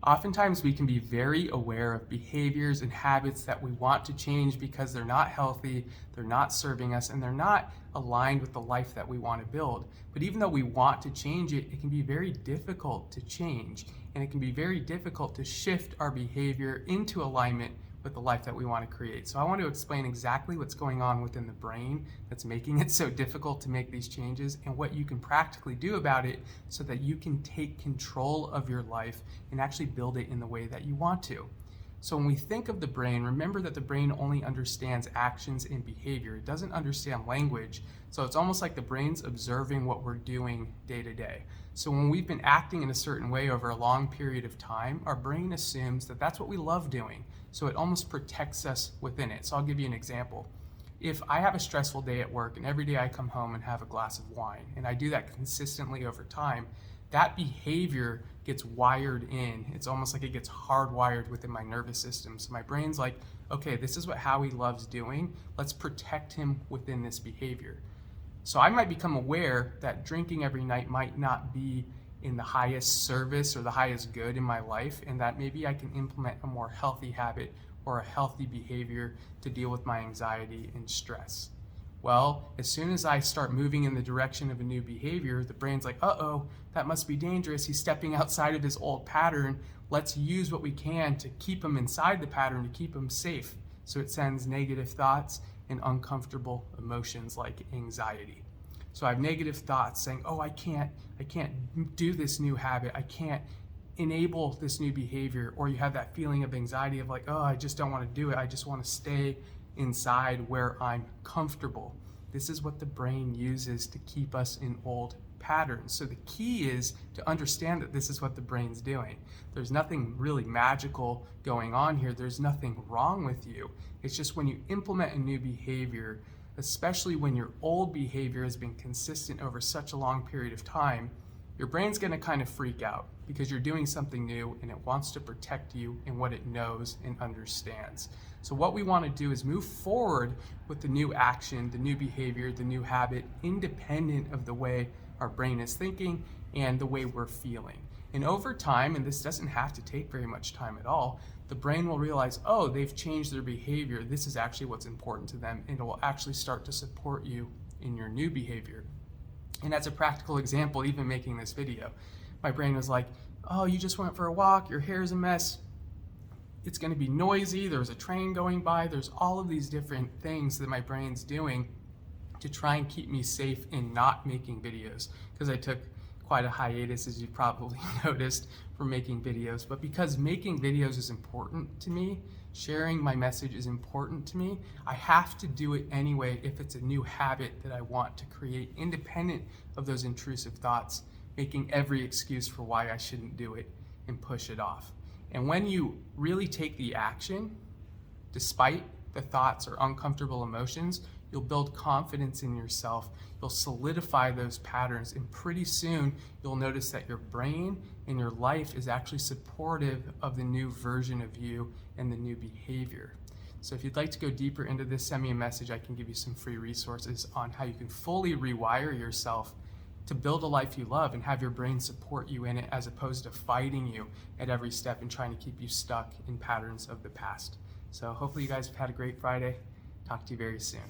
Oftentimes we can be very aware of behaviors and habits that we want to change because they're not healthy, they're not serving us, and they're not aligned with the life that we want to build. But even though we want to change it, it can be very difficult to change, and it can be very difficult to shift our behavior into alignment with the life that we want to create. So I want to explain exactly what's going on within the brain that's making it so difficult to make these changes, and what you can practically do about it so that you can take control of your life and actually build it in the way that you want to. So when we think of the brain, remember that the brain only understands actions and behavior. It doesn't understand language. So it's almost like the brain's observing what we're doing day to day. So when we've been acting in a certain way over a long period of time, our brain assumes that that's what we love doing. So it almost protects us within it. So I'll give you an example. If I have a stressful day at work and every day I come home and have a glass of wine, and I do that consistently over time, that behavior gets wired in. It's almost like it gets hardwired within my nervous system. So my brain's like, okay, this is what Howie loves doing. Let's protect him within this behavior. So I might become aware that drinking every night might not be in the highest service or the highest good in my life, and that maybe I can implement a more healthy habit or a healthy behavior to deal with my anxiety and stress. Well, as soon as I start moving in the direction of a new behavior, the brain's like, uh-oh, that must be dangerous. He's stepping outside of his old pattern. Let's use what we can to keep him inside the pattern, to keep him safe. So it sends negative thoughts and uncomfortable emotions like anxiety. So I have negative thoughts saying, oh, I can't do this new habit. I can't enable this new behavior. Or you have that feeling of anxiety of like, oh, I just don't want to do it. I just want to stay inside where I'm comfortable. This is what the brain uses to keep us in old patterns. So the key is to understand that this is what the brain's doing. There's nothing really magical going on here. There's nothing wrong with you. It's just when you implement a new behavior, especially when your old behavior has been consistent over such a long period of time, your brain's going to kind of freak out because you're doing something new and it wants to protect you in what it knows and understands. So what we want to do is move forward with the new action, the new behavior, the new habit, independent of the way our brain is thinking and the way we're feeling. And over time, and this doesn't have to take very much time at all, the brain will realize, oh, they've changed their behavior. This is actually what's important to them, and it will actually start to support you in your new behavior. And as a practical example, even making this video, my brain was like, oh, you just went for a walk, your hair's a mess, it's going to be noisy, there's a train going by, there's all of these different things that my brain's doing to try and keep me safe in not making videos, because I took quite a hiatus, as you probably noticed, from making videos. But because making videos is important to me, sharing my message is important to me, I have to do it anyway if it's a new habit that I want to create, independent of those intrusive thoughts, making every excuse for why I shouldn't do it and push it off. And when you really take the action, despite the thoughts or uncomfortable emotions, you'll build confidence in yourself, you'll solidify those patterns, and pretty soon you'll notice that your brain and your life is actually supportive of the new version of you and the new behavior. So if you'd like to go deeper into this, send me a message. I can give you some free resources on how you can fully rewire yourself to build a life you love and have your brain support you in it, as opposed to fighting you at every step and trying to keep you stuck in patterns of the past. So hopefully you guys have had a great Friday. Talk to you very soon.